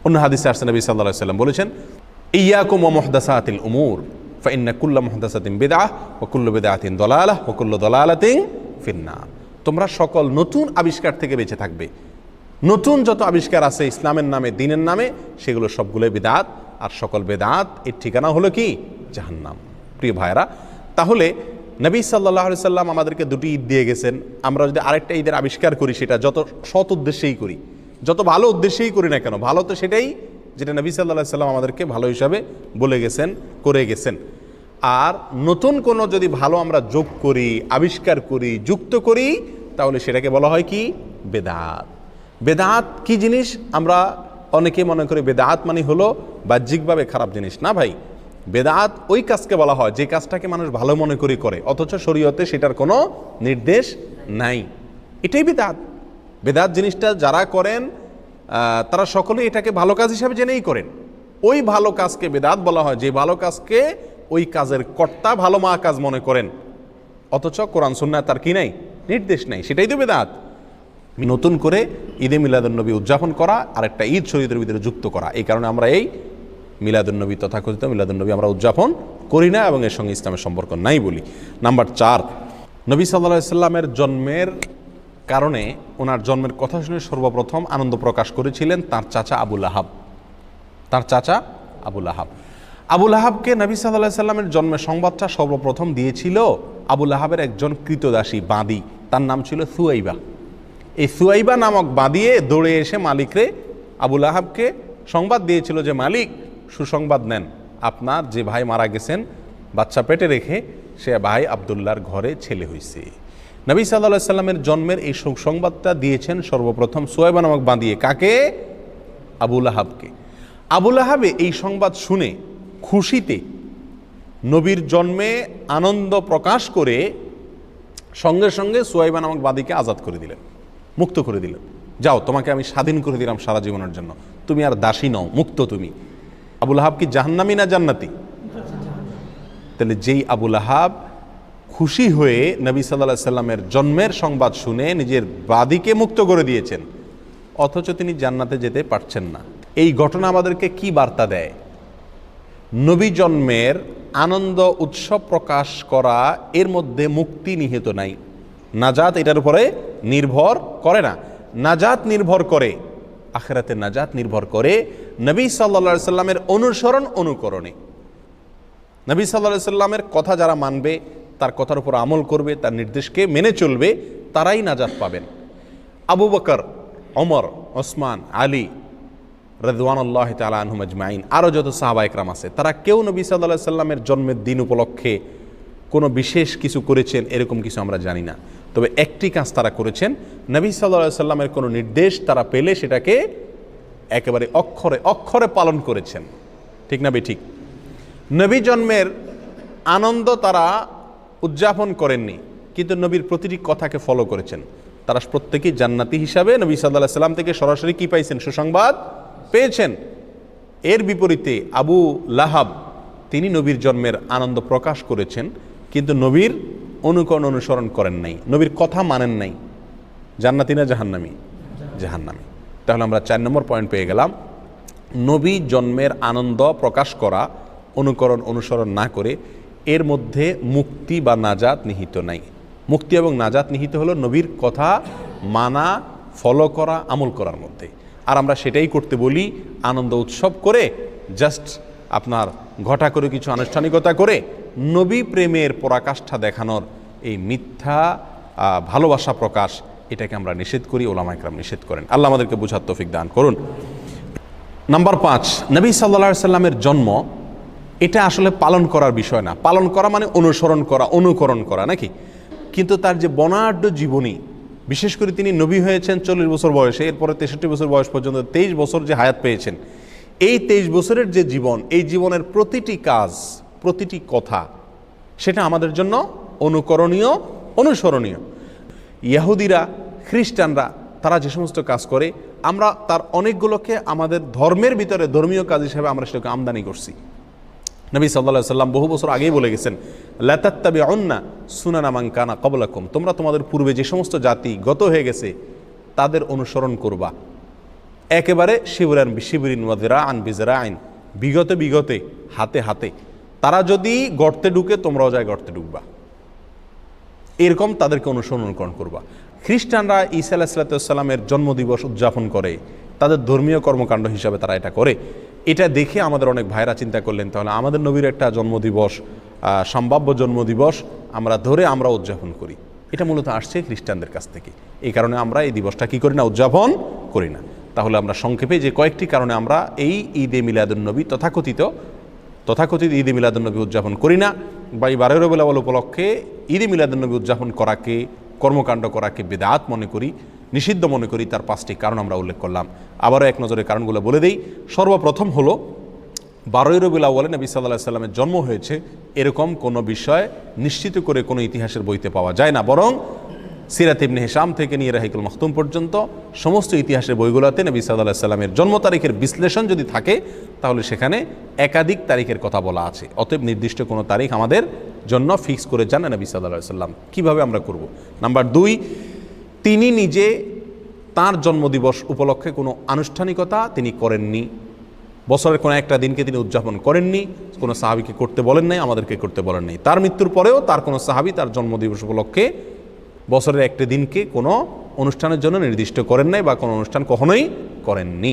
অন্য হাদিসে আসছে নবী সাল্লাল্লাহু আলাইহি সাল্লাম বলেছেন, ইয়াকুম ওয়া মুহদাসাতিল উমুর ফাইন্না কুল্লা মুহদাসাতিন বিদআহ ওয়া কুল্লু বিদআতিন দালালাহ ওয়া কুল্লু দালালাতিন ফিন্নার। তোমরা সকল নতুন আবিষ্কার থেকে বেঁচে থাকবে। নতুন যত আবিষ্কার আছে ইসলামের নামে, দ্বীনের নামে, সেগুলো সবগুলোই বিদআত, আর সকল বিদআত এর ঠিকানা হলো কি, জাহান্নাম। প্রিয় ভাইরা, তাহলে নবী সাল্লাল্লাহু আলাইহি সাল্লাম আমাদেরকে 2টি ঈদ দিয়ে গেছেন। আমরা যদি আরেকটা ঈদের আবিষ্কার করি, সেটা যত সৎ উদ্দেশ্যেই করি, যত ভালো উদ্দেশ্যেই করি না কেন, ভালো তো সেটাই যেটা নবী সাল্লাল্লাহু আলাইহি সাল্লাম আমাদেরকে ভালো হিসাবে বলে গেছেন, করে গেছেন। আর নতুন কোনো যদি ভালো আমরা যোগ করি, আবিষ্কার করি, যুক্ত করি, তাহলে সেটাকে বলা হয় কি, বেদাত। বেদাত কি জিনিস? আমরা অনেকে মনে করি বেদাত মানে হলো বাহ্যিকভাবে খারাপ জিনিস। না ভাই, বেদাত ওই কাজকে বলা হয় যে কাজটাকে মানুষ ভালো মনে করি করে, অথচ শরীয়তে সেটার কোনো নির্দেশ নাই। এটাই বেদাত। বেদাত জিনিসটা যারা করেন তারা সকলেই এটাকে ভালো কাজ হিসাবে জেনেই করেন। ওই ভালো কাজকে বেদাত বলা হয় যে ভালো কাজকে ওই কাজের কর্তা ভালো কাজ মনে করেন, অথচ কোরআন সুন্নাহ তার কি নাই, নির্দেশ নাই। সেটাই তো বেদাত। নতুন করে ঈদে মিলাদুন্নবী উদযাপন করা, আর একটা ঈদ শরীয়তের ভিতরে যুক্ত করা। এই কারণে আমরা এই মিলাদুন্নবী, তথাকথিত মিলাদুন্নবী আমরা উদযাপন করি না এবং এর সঙ্গে ইসলামের সম্পর্ক নাই বলি। নাম্বার 4, নবী সাল্লাল্লাহু আলাইহি সাল্লামের জন্মের কারণে, ওনার জন্মের কথা শুনে সর্বপ্রথম আনন্দ প্রকাশ করেছিলেন তার চাচা আবু লাহাব। তার চাচা আবু লাহাব, আবু লাহাবকে নবী সাল্লাল্লাহু আলাইহি সাল্লামের জন্মের সংবাদটা সর্বপ্রথম দিয়েছিল আবু লাহাবের একজন কৃতদাসী বাঁদী, তার নাম ছিল সুয়াইবা। এই সুয়াইবা নামক বাঁদিয়ে দৌড়ে এসে মালিকরে, আবু লাহাবকে সংবাদ দিয়েছিল যে, মালিক সুসংবাদ নেন, আপনার যে ভাই মারা গেছেন বাচ্চা পেটে রেখে, সে ভাই আবদুল্লাহর ঘরে ছেলে হয়েছে। নবী সাল্লাল্লাহু আলাইহি সাল্লামের জন্মের এই সুসংবাদটা দিয়েছেন সর্বপ্রথম সুয়াইবা নামক বাঁদিয়ে। কাকে? আবু লাহাবকে। আবু লাহাবে এই সংবাদ শুনে খুশিতে নবীর জন্মে আনন্দ প্রকাশ করে সঙ্গে সঙ্গে সুয়াইবা নামক বাদীকে আজাদ করে দিলেন, মুক্ত করে দিলেন। যাও, তোমাকে আমি স্বাধীন করে দিলাম সারা জীবনের জন্য, তুমি আর দাসী নও, মুক্ত তুমি। আবু লাহাব কি জাহান্নামী না জান্নাতি? তাহলে যেই আবু লাহাব খুশি হয়ে নবী সাল্লাল্লাহু আলাইহি সাল্লামের জন্মের সংবাদ শুনে নিজের বাদীকে মুক্ত করে দিয়েছেন, অথচ তিনি জান্নাতে যেতে পারছেন না, এই ঘটনা আমাদেরকে কি বার্তা দেয়? নবী জন্মের আনন্দ উৎসব প্রকাশ করা, এর মধ্যে মুক্তি নিহিত নাই। নাজাত এটার উপরে নির্ভর করে না। নাজাত নির্ভর করে, আখিরাতে নাজাত নির্ভর করে নবী সাল্লাল্লাহু আলাইহি সাল্লামের অনুসরণ অনুকরণে। নবী সাল্লাল্লাহু আলাইহি সাল্লামের কথা যারা মানবে, তার কথার উপর আমল করবে, তার নির্দেশকে মেনে চলবে, তারাই নাজাত পাবেন। আবু বকর, ওমর, ওসমান, আলী রাদিয়াল্লাহু তাআলা আনহুম আজমাইন, আরও যত সাহাবা একরাম আছে, তারা কেউ নবী সাল্লাল্লাহু আলাইহি সাল্লামের জন্মের দিন উপলক্ষে কোনো বিশেষ কিছু করেছেন এরকম কিছু আমরা জানি না। তবে একটি কাজ তারা করেছেন, নবী সাল্লাল্লাহু আলাইহি সাল্লামের কোনো নির্দেশ তারা পেলে সেটাকে একেবারে অক্ষরে অক্ষরে পালন করেছেন। ঠিক না ঠিক? নবী জন্মের আনন্দ তারা উদযাপন করেননি, কিন্তু নবীর প্রতিটি কথাকে ফলো করেছেন। তারা প্রত্যেকেই জান্নাতি হিসাবে নবী সাল্লাল্লাহু আলাইহি সাল্লাম থেকে সরাসরি কি পাইছেন? সুসংবাদ পেয়েছেন। এর বিপরীতে আবু লাহাব, তিনি নবীর জন্মের আনন্দ প্রকাশ করেছেন, কিন্তু নবীর অনুকরণ অনুসরণ করেন নাই, নবীর কথা মানেন নাই। জান্নাতি না জাহান্নামী? জাহান্নামী। তাহলে আমরা 4 নম্বর পয়েন্ট পেয়ে গেলাম। নবী জন্মের আনন্দ প্রকাশ করা, অনুকরণ অনুসরণ না করে এর মধ্যে মুক্তি বা নাজাত নিহিত নাই। মুক্তি এবং নাজাত নিহিত হলো নবীর কথা মানা, ফলো করা, আমল করার মধ্যে। আর আমরা সেটাই করতে বলি, আনন্দ উৎসব করে, জাস্ট আপনার ঘটা করে কিছু আনুষ্ঠানিকতা করে নবী প্রেমের পরাকাষ্ঠা দেখানোর এই মিথ্যা ভালোবাসা প্রকাশ, এটাকে আমরা নিষেধ করি, ওলামা ইকরাম নিষেধ করেন। আল্লাহ আমাদেরকে বোঝার তৌফিক দান করুন। নাম্বার 5, নবী সাল্লাল্লাহু আলাইহি সাল্লামের জন্ম এটা আসলে পালন করার বিষয় না। পালন করা মানে অনুসরণ করা, অনুকরণ করা, নাকি? কিন্তু তার যে বর্ণাঢ্য জীবনী, বিশেষ করে তিনি নবী হয়েছেন 40 বছর বয়সে, এরপরে 63 বছর বয়স পর্যন্ত 23 বছর যে হায়াত পেয়েছেন, এই 23 বছরের যে জীবন, এই জীবনের প্রতিটি কাজ, প্রতিটি কথা, সেটা আমাদের জন্য অনুকরণীয়, অনুসরণীয়। ইহুদিরা, খ্রিস্টানরা তারা যে সমস্ত কাজ করে, আমরা তার অনেকগুলোকে আমাদের ধর্মের ভিতরে ধর্মীয় কাজ হিসেবে আমরা সেটাকে আমদানি করছি। নবী সাল্লাল্লাহু আলাইহি সাল্লাম বহু বছর আগেই বলে গেছেন, লা তাত্তাবিউন্না সুনানা মান কানা ক্বাবলাকুম, তোমরা তোমাদের পূর্বে যে সমস্ত জাতি গত হয়ে গেছে তাদের অনুসরণ করবা, একেবারে শিবরান বিশিবরিন ওয়া যিরাআন বিযরাইন, বিগতে বিগতে, হাতে হাতে। তারা যদি গর্তে ঢুকে তোমরাও যায় গর্তে ঢুকবা, এরকম তাদেরকে অনুসরণ করবা। খ্রিস্টানরা ঈসা আলাইহিস সালামের জন্মদিবস উদযাপন করে, তাদের ধর্মীয় কর্মকাণ্ড হিসাবে তারা এটা করে। এটা দেখে আমাদের অনেক ভাইরা চিন্তা করলেন, তাহলে আমাদের নবীর একটা জন্মদিবস, সম্ভাব্য জন্মদিবস আমরা ধরে আমরা উদযাপন করি। এটা মূলত আসছে খ্রিস্টানদের কাছ থেকে। এই কারণে আমরা এই দিবসটা কি করি না? উদযাপন করি না। তাহলে আমরা সংক্ষেপে যে কয়েকটি কারণে আমরা এই ঈদে মিলাদুন্নবী তথাকথিত ঈদে মিলাদুন্নবী উদযাপন করি না, বা এই 12 রবিউল আউয়াল উপলক্ষে ঈদে মিলাদুন্নবী উদযাপন করাকে, কর্মকাণ্ড করাকে বিদআত মনে করি, নিষিদ্ধ মনে করি, তার 5টি কারণ আমরা উল্লেখ করলাম। আবারও এক নজরে কারণগুলো বলে দেই। সর্বপ্রথম হলো 12 রবিউল আউয়ালে নবী সাল্লাল্লাহু আলাইহি সাল্লামের জন্ম হয়েছে এরকম কোনো বিষয় নিশ্চিত করে কোনো ইতিহাসের বইতে পাওয়া যায় না, বরং সিরাত ইবনে হিশাম থেকে নিয়ে রাহিকুল মাখতুম পর্যন্ত সমস্ত ইতিহাসের বইগুলোতে নবী সাল্লাল্লাহু আলাইহি সাল্লামের জন্ম তারিখের বিশ্লেষণ যদি থাকে তাহলে সেখানে একাধিক তারিখের কথা বলা আছে। অতএব নির্দিষ্ট কোনো তারিখ আমাদের জন্য ফিক্স করে যান না নবী সাল্লাল্লাহু আলাইহি সাল্লাম। কীভাবে আমরা করব? নাম্বার 2, তিনি নিজে তার জন্মদিবস উপলক্ষে কোনো আনুষ্ঠানিকতা তিনি করেননি। বছরের কোনো একটা দিনকে তিনি উদযাপন করেননি, কোনো সাহাবীকে করতে বলেন নাই, আমাদেরকে করতে বলেন নাই। তার মৃত্যুর পরেও তার কোনো সাহাবী তার জন্মদিবস উপলক্ষে বছরের একটা দিনকে কোনো অনুষ্ঠানের জন্য নির্দিষ্ট করেন নাই, বা কোনো অনুষ্ঠান কখনোই করেননি।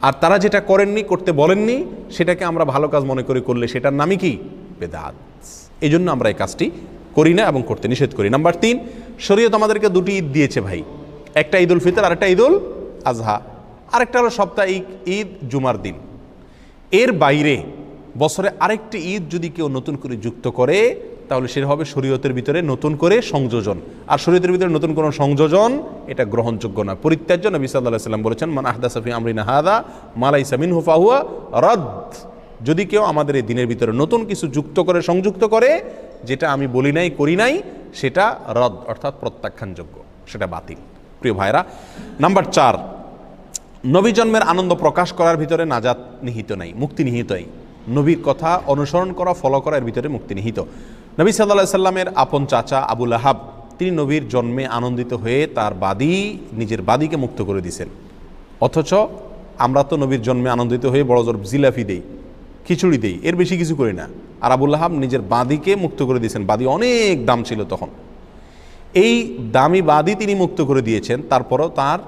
আর তারা যেটা করেননি, করতে বলেননি, সেটাকে আমরা ভালো কাজ মনে করে করলে সেটার নামই কি? বেদাত। এই জন্য আমরা এই কাজটি করি না এবং করতে নিষেধ করি। নাম্বার 3, শরীয়ত আমাদেরকে 2টি ঈদ দিয়েছে ভাই, একটা ঈদুল ফিতর আর একটা ঈদুল আজহা, আরেকটা হলো সাপ্তাহিক ঈদ জুমার দিন। এর বাইরে বছরে আরেকটি ঈদ যদি কেউ নতুন করে যুক্ত করে তাহলে সেটা হবে শরীয়তের ভিতরে নতুন করে সংযোজন। আর শরীয়তের ভিতরে নতুন কোনো সংযোজন এটা গ্রহণযোগ্য না, পরিত্যাজ্য। নবী সাল্লাল্লাহু আলাইহি সাল্লাম বলেছেন, মান আহদাসা ফি আমরিনা হাযা মা লাইসা মিনহু ফাহুয়া রাদ। যদি কেউ আমাদের এই দিনের ভিতরে নতুন কিছু যুক্ত করে, সংযুক্ত করে, যেটা আমি বলি নাই, করি নাই, সেটা রদ অর্থাৎ প্রত্যাখ্যানযোগ্য, সেটা বাতিল। প্রিয় ভাইরা, নাম্বার 4, নবী জন্মের আনন্দ প্রকাশ করার ভিতরে নাজাত নিহিত নাই, মুক্তি নিহিতই। নবীর কথা অনুসরণ করা, ফলো করার ভিতরে মুক্তি নিহিত। নবী সাল্লাল্লাহু আলাইহি সাল্লামের আপন চাচা আবু লাহাব, তিনি নবীর জন্মে আনন্দিত হয়ে তার নিজের বাদীকে মুক্ত করে দিয়েছেন। অথচ আমরা তো নবীর জন্মে আনন্দিত হয়ে বড় জোর জিলাফি দেই, খিচুড়ি দেই, এর বেশি কিছু করি না। আর আবু লাহাব নিজের বাদীকে মুক্ত করে দিয়েছেন। বাদী অনেক দাম ছিল তখন। এই দামি বাদী তিনি মুক্ত করে দিয়েছেন, তারপরও তার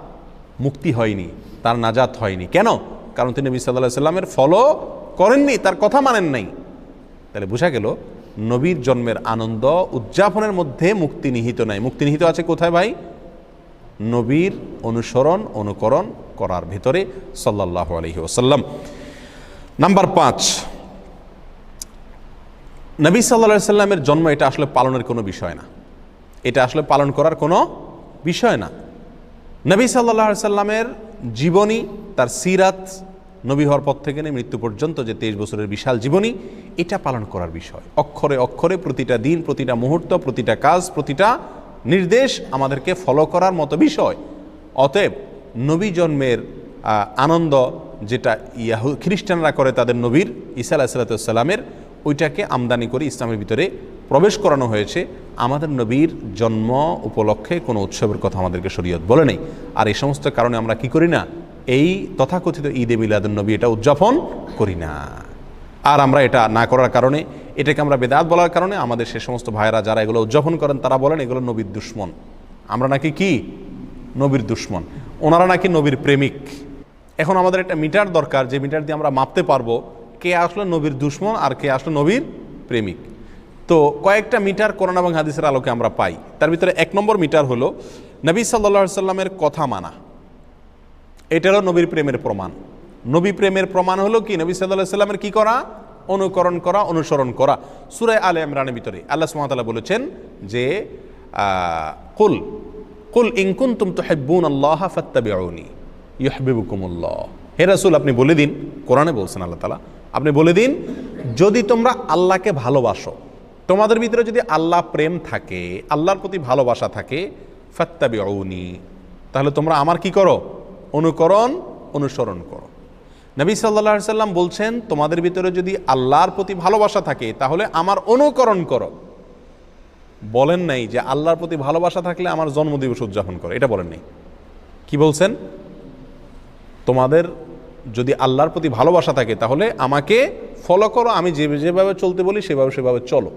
মুক্তি হয়নি, তার নাজাত হয়নি। কেন? কারণ তিনি নবী সাল্লাল্লাহু আলাইহি সাল্লামের ফলো করেননি, তার কথা মানেন নাই। তাহলে বোঝা গেল নবীর জন্মের আনন্দ উদযাপনের মধ্যে মুক্তি নিহিত নাই। মুক্তি নিহিত আছে কোথায় ভাই? নবীর অনুসরণ অনুকরণ করার ভিতরে সাল্লাল্লাহু আলাইহি ওয়াসাল্লাম। নাম্বার 5, নবী সাল্লাল্লাহু আলাইহি সাল্লামের জন্ম এটা আসলে পালনের কোনো বিষয় না, এটা আসলে পালন করার কোনো বিষয় না। নবী সাল্লাল্লাহু আলাইহি সাল্লামের জীবনী, তার সিরাত, নবী হওয়ার পর থেকে নিয়ে মৃত্যু পর্যন্ত যে 23 বছরের বিশাল জীবনী, এটা পালন করার বিষয়। অক্ষরে অক্ষরে প্রতিটা দিন, প্রতিটা মুহূর্ত, প্রতিটা কাজ, প্রতিটা নির্দেশ আমাদেরকে ফলো করার মতো বিষয়। অতএব নবী জন্মের আনন্দ যেটা খ্রিস্টানরা করে তাদের নবীর ঈসা আলাইহিস সালামের, ওইটাকে আমদানি করে ইসলামের ভিতরে প্রবেশ করানো হয়েছে। আমাদের নবীর জন্ম উপলক্ষে কোনো উৎসবের কথা আমাদেরকে শরীয়ত বলে নেই। আর এই সমস্ত কারণে আমরা কি করি না? এই তথাকথিত ঈদে মিলাদুন নবী এটা উদযাপন করি না। আর আমরা এটা না করার কারণে, এটাকে আমরা বেদাত বলার কারণে আমাদের সে সমস্ত ভাইয়েরা যারা এগুলো উদযাপন করেন তারা বলেন এগুলো নবীর দুশ্মন। আমরা নাকি কি? নবীর দুশ্মন। ওনারা নাকি নবীর প্রেমিক। এখন আমাদের একটা মিটার দরকার, যে মিটার দিয়ে আমরা মাপতে পারবো কে আসলে নবীর দুশ্মন আর কে আসলে নবীর প্রেমিক। তো কয়েকটা মিটার কোরআন এবং হাদিসের আলোকে আমরা পাই। তার ভিতরে 1 নম্বর মিটার হলো নবী সাল্লাল্লাহু আলাইহি সাল্লামের কথা মানা। এটা হলো নবীর প্রেমের প্রমাণ। নবী প্রেমের প্রমাণ হলো কি? নবী সাল্লাল্লাহু আলাইহি সাল্লামের কি করা? অনুকরণ করা, অনুসরণ করা। সূরা আলে ইমরানের ভিতরে আল্লাহ সুবহানাহু ওয়া তাআলা বলেছেন যে কুল ইন কুনতুম তুহিব্বুনাল্লাহ ফাত্তাবিউনি ইউহিব্বুকুমুল্লাহ। হে রাসূল, আপনি বলে দিন, কোরআনে বলছেন আল্লাহ তাআলা, আপনি বলে দিন যদি তোমরা আল্লাহকে ভালোবাসো, তোমাদের ভিতরে যদি আল্লাহ প্রেম থাকে, আল্লাহর প্রতি ভালোবাসা থাকে, ফাত্তাবিউনি, তাহলে তোমরা আমার কি করো? অনুকরণ অনুসরণ করো। নবী সাল্লাল্লাহু আলাইহি সাল্লাম বলছেন তোমাদের ভিতরে যদি আল্লাহর প্রতি ভালোবাসা থাকে তাহলে আমার অনুকরণ করো। বলেন নাই যে আল্লাহর প্রতি ভালোবাসা থাকলে আমার জন্মদিবস উদযাপন করো, এটা বলেন নাই। কি বলছেন? তোমাদের যদি আল্লাহর প্রতি ভালোবাসা থাকে তাহলে আমাকে ফলো করো, আমি যেভাবে চলতে বলি সেভাবে চলো,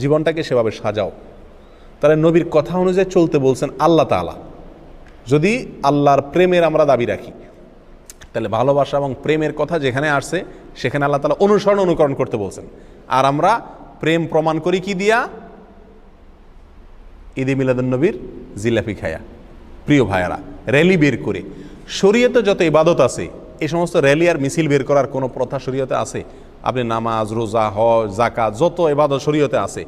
জীবনটাকে সেভাবে সাজাও। তাহলে নবীর কথা অনুযায়ী চলতে বলছেন আল্লাহ তাআলা। যদি আল্লাহর প্রেমের আমরা দাবি রাখি, তাহলে ভালোবাসা এবং প্রেমের কথা যেখানে আসছে সেখানে আল্লাহ তাআলা অনুসরণ অনুকরণ করতে বলছেন। আর আমরা প্রেম প্রমাণ করি কি দিয়া? ঈদে মিলাদুন নবীর জিলাপি খায়া। প্রিয় ভাইয়ারা, র্যালি বের করে, শরীয়তে যত ইবাদত আছে এই সমস্ত র্যালি আর মিছিল বের করার কোনো প্রথা শরীয়তে আছে? আপনি নামাজ, রোজা, হজ, যাকাত, যত ইবাদত শরীয়তে আছে,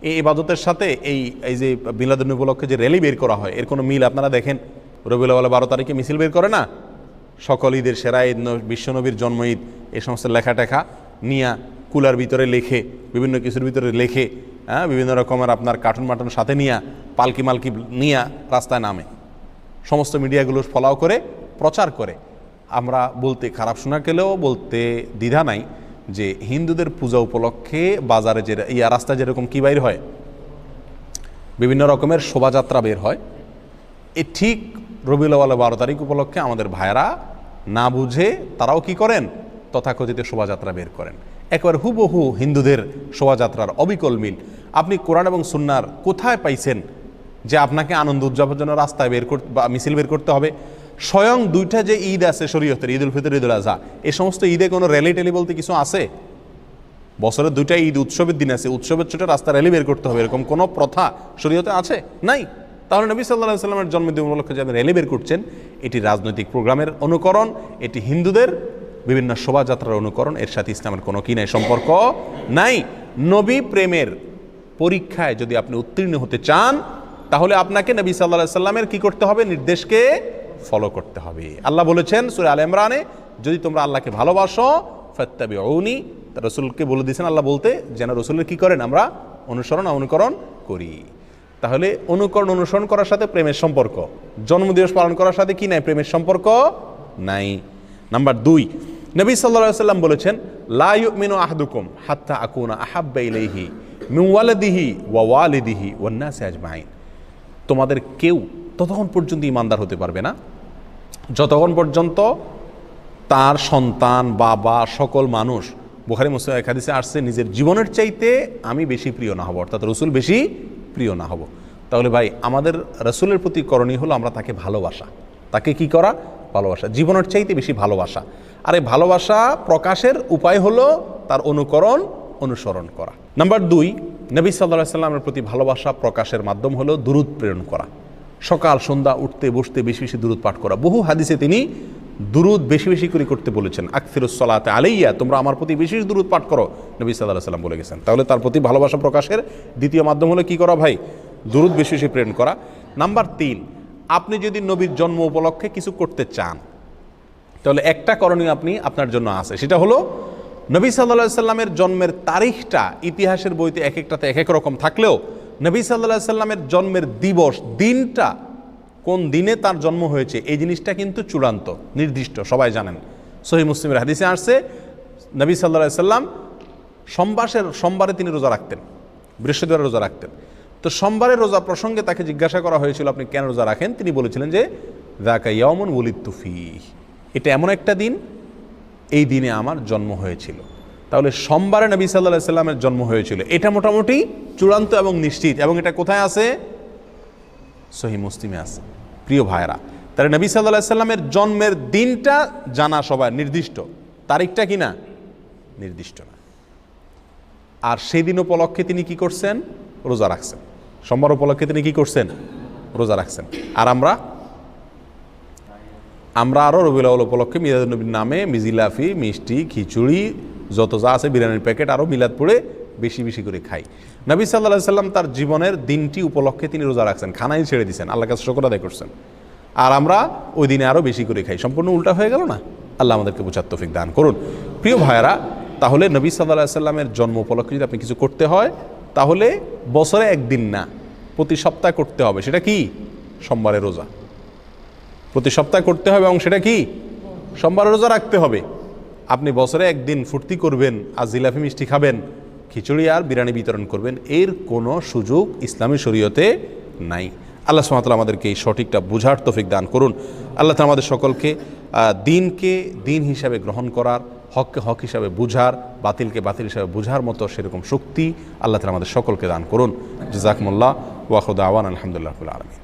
এই ইবাদতের সাথে এই যে মিলাদুন নবী উপলক্ষে যে র্যালি বের করা হয় এর কোনো মিল আপনারা দেখেন? রবিউল আউয়াল 12 তারিখে মিছিল বের করে না? সকল ঈদের সেরা ঈদ, বিশ্বনবীর জন্ম ঈদ, এই সমস্ত লেখা টেখা নিয়া কুলার ভিতরে লেখে, বিভিন্ন কিছুর ভিতরে লেখে, বিভিন্ন রকমের আপনার কার্টুন মাটুন সাথে নিয়া, পালকি মালকি নিয়া রাস্তায় নামে, সমস্ত মিডিয়াগুলো ফলাও করে প্রচার করে। আমরা বলতে খারাপ শোনা গেলেও বলতে দ্বিধা নাই যে হিন্দুদের পূজা উপলক্ষে বাজারে যে রাস্তায় যেরকম কি বাইর হয়, বিভিন্ন রকমের শোভাযাত্রা বের হয়, এ ঠিক রবিউল আউয়াল 12 তারিখ উপলক্ষে আমাদের ভাইয়েরা না বুঝে তারাও কি করেন? তথাকথিত শোভাযাত্রা বের করেন। একবার হুবহু হিন্দুদের শোভাযাত্রার অবিকল মিল। আপনি কোরআন এবং সুন্নাহর কোথায় পাইছেন যে আপনাকে আনন্দ উদযাপনের জন্য রাস্তায় বের করতে বা মিছিল বের করতে হবে? স্বয়ং 2টা যে ঈদ আছে শরীয়তের, ঈদুল ফিতর, ঈদুল আযহা, এই সমস্ত ঈদে কোনো র্যালি টেলি বলতে কিছু আছে? বছরে 2টা ঈদ উৎসবের দিন আছে, উৎসবের ছোটে রাস্তা র্যালি বের করতে হবে, এরকম কোনো প্রথা শরীয়তে আছে? নাই। তাহলে নবী সাল্লাল্লাহু আলাইহি সাল্লামের জন্মদিন উপলক্ষে যে আপনি র্যালি বের করছেন, এটি রাজনৈতিক প্রোগ্রামের অনুকরণ, এটি হিন্দুদের বিভিন্ন শোভাযাত্রার অনুকরণ, এর সাথে ইসলামের কোনো কি নাই, সম্পর্ক নাই। নবী প্রেমের পরীক্ষায় যদি আপনি উত্তীর্ণ হতে চান তাহলে আপনাকে নবী সাল্লাল্লাহু আলাইহি সাল্লামের কি করতে হবে? নির্দেশকে ফলো করতে হবে। আল্লাহ বলেছেন সূরা আলে ইমরানে, যদি তোমরা আল্লাহকে ভালোবাসো ফাত্তাবিউনি, রাসূলকে বলে দিয়েছেন আল্লাহ বলতে, যেন রাসূলের কি করেন? আমরা অনুকরণ করি। তাহলে অনুকরণ অনুসরণ করার সাথে প্রেমের সম্পর্ক, জন্মদিবস পালন করার সাথে কি নাই? প্রেমের সম্পর্ক নাই। নাম্বার 2, নবী সাল্লাল্লাহু আলাইহি সাল্লাম বলেছেন লা ইউমিনু আহাদুকুম হাত্তা আকুনা আহাব্বা ইলাইহি মিন ওয়ালাদিহি ওয়া ওয়ালিদিহি ওয়ান নাসি আজমাইন। তোমাদের কেউ ততক্ষণ পর্যন্ত ঈমানদার হতে পারবে না যতক্ষণ পর্যন্ত তার সন্তান, বাবা, সকল মানুষ, বুখারী মুসলিম এক হাদিসে আসছে, নিজের জীবনের চাইতে আমি বেশি প্রিয় না হব, অর্থাৎ রাসূল বেশি প্রিয় না হব। তাহলে ভাই আমাদের রাসূলের প্রতি করণীয় হলো আমরা তাকে ভালোবাসা, তাকে কি করা? ভালোবাসা, জীবনের চাইতে বেশি ভালোবাসা। আর এই ভালোবাসা প্রকাশের উপায় হলো তার অনুকরণ অনুসরণ করা। নাম্বার 2, নবী সাল্লাল্লাহু আলাইহি সাল্লামের প্রতি ভালোবাসা প্রকাশের মাধ্যম হলো দুরূদ প্রেরণ করা। সকাল সন্ধ্যা উঠতে বসতে বেশি বেশি দুরূদ পাঠ করা। বহু হাদিসে তিনি দুরূদ বেশি বেশি করে করতে বলেছেন। আকসিরুস সালাতে আলাইয়া, তোমরা আমার প্রতি বেশি বেশি দুরূদ পাঠ করো, নবী সাল্লাল্লাহু আলাইহি সাল্লাম বলে গেছেন। তাহলে তার প্রতি ভালোবাসা প্রকাশের দ্বিতীয় মাধ্যম হলো কি করা ভাই? দুরূদ বেশি বেশি প্রেরণ করা। নাম্বার 3, আপনি যদি নবীর জন্ম উপলক্ষে কিছু করতে চান তাহলে একটা করণীয় আপনার জন্য আছে, সেটা হলো নবী সাল্লাল্লাহু আলাইহি সাল্লামের জন্মের তারিখটা ইতিহাসের বইতে এক একটাতে এক এক রকম থাকলেও নবী সাল্লাল্লাহু আলাইহি সাল্লামের জন্মের দিবস, দিনটা কোন দিনে তার জন্ম হয়েছে এই জিনিসটা কিন্তু চূড়ান্ত নির্দিষ্ট, সবাই জানেন। সহিহ মুসলিমের হাদিসে আসছে নবী সাল্লাল্লাহু আলাইহি সাল্লাম সোমবারে তিনি রোজা রাখতেন, বৃহস্পতিবার রোজা রাখতেন। তো সোমবারের রোজা প্রসঙ্গে তাকে জিজ্ঞাসা করা হয়েছিল আপনি কেন রোজা রাখেন? তিনি বলেছিলেন যে যাকা ইয়াউমুন ওয়ালিদতু ফীহি, এটা এমন একটা দিন, এই দিনে আমার জন্ম হয়েছিল। তাহলে সোমবারে নবী সাল্লাল্লাহু আলাইহি সাল্লামের জন্ম হয়েছিল, এটা মোটামুটি চূড়ান্ত এবং নিশ্চিত। এবং এটা কোথায় আছে? সহিহ মুসলিমে আছে। প্রিয় ভাইরা, তাহলে নবী সাল্লাল্লাহু আলাইহি সাল্লামের জন্মের দিনটা জানা সবাই নির্দিষ্ট, তারিখটা কি না? নির্দিষ্ট না। আর সেই দিন উপলক্ষে তিনি কি করছেন? রোজা রাখছেন। সোমবার উপলক্ষে তিনি কি করছেন? রোজা রাখছেন। আর আমরা আরও রবিউল আউয়াল উপলক্ষে মিলাদুন নবীর নামে মিজিলাফি, মিষ্টি, খিচুড়ি, যত যা আছে বিরিয়ানির প্যাকেট আরও মিলাদ পড়ে বেশি বেশি করে খাই। নবী সাল্লাল্লাহু আলাইহি সাল্লাম তার জীবনের দিনটি উপলক্ষে তিনি রোজা রাখছেন, খানাই ছেড়ে দিয়েছেন, আল্লাহর কাছে শুকর আদায় করছেন। আর আমরা ওই দিনে আরও বেশি করে খাই। সম্পূর্ণ উল্টা হয়ে গেল না? আল্লাহ আমাদেরকে বোঝার তৌফিক দান করুন। প্রিয় ভাইয়েরা, তাহলে নবী সাল্লাল্লাহু আলাইহি সাল্লামের জন্ম উপলক্ষে যদি আপনি কিছু করতে হয় তাহলে বছরে একদিন না, প্রতি সপ্তাহে করতে হবে। সেটা কি? সোমবারের রোজা প্রতি সপ্তাহে করতে হবে এবং সেটা কি? সোমবারের রোজা রাখতে হবে। আপনি বছরে একদিন ফুর্তি করবেন আর জিলাপি মিষ্টি খাবেন, খিচুড়ি আর বিরিয়ানি বিতরণ করবেন, এর কোনো সুযোগ ইসলামী শরীয়তে নাই। আল্লাহ সুবহানাহু ওয়া তাআলা আমাদেরকে এই সঠিকটা বুঝার তৌফিক দান করুন। আল্লাহ তাআলা আমাদের সকলকে দিনকে দিন হিসাবে গ্রহণ করার, হককে হক হিসাবে বুঝার, বাতিলকে বাতিল হিসাবে বুঝার মতো সেরকম শক্তি আল্লাহ তাআলা আমাদের সকলকে দান করুন। জাযাকুমুল্লাহ ওয়া আখিরু দাওয়ানা আলহামদুলিল্লাহি রাব্বিল আলামিন।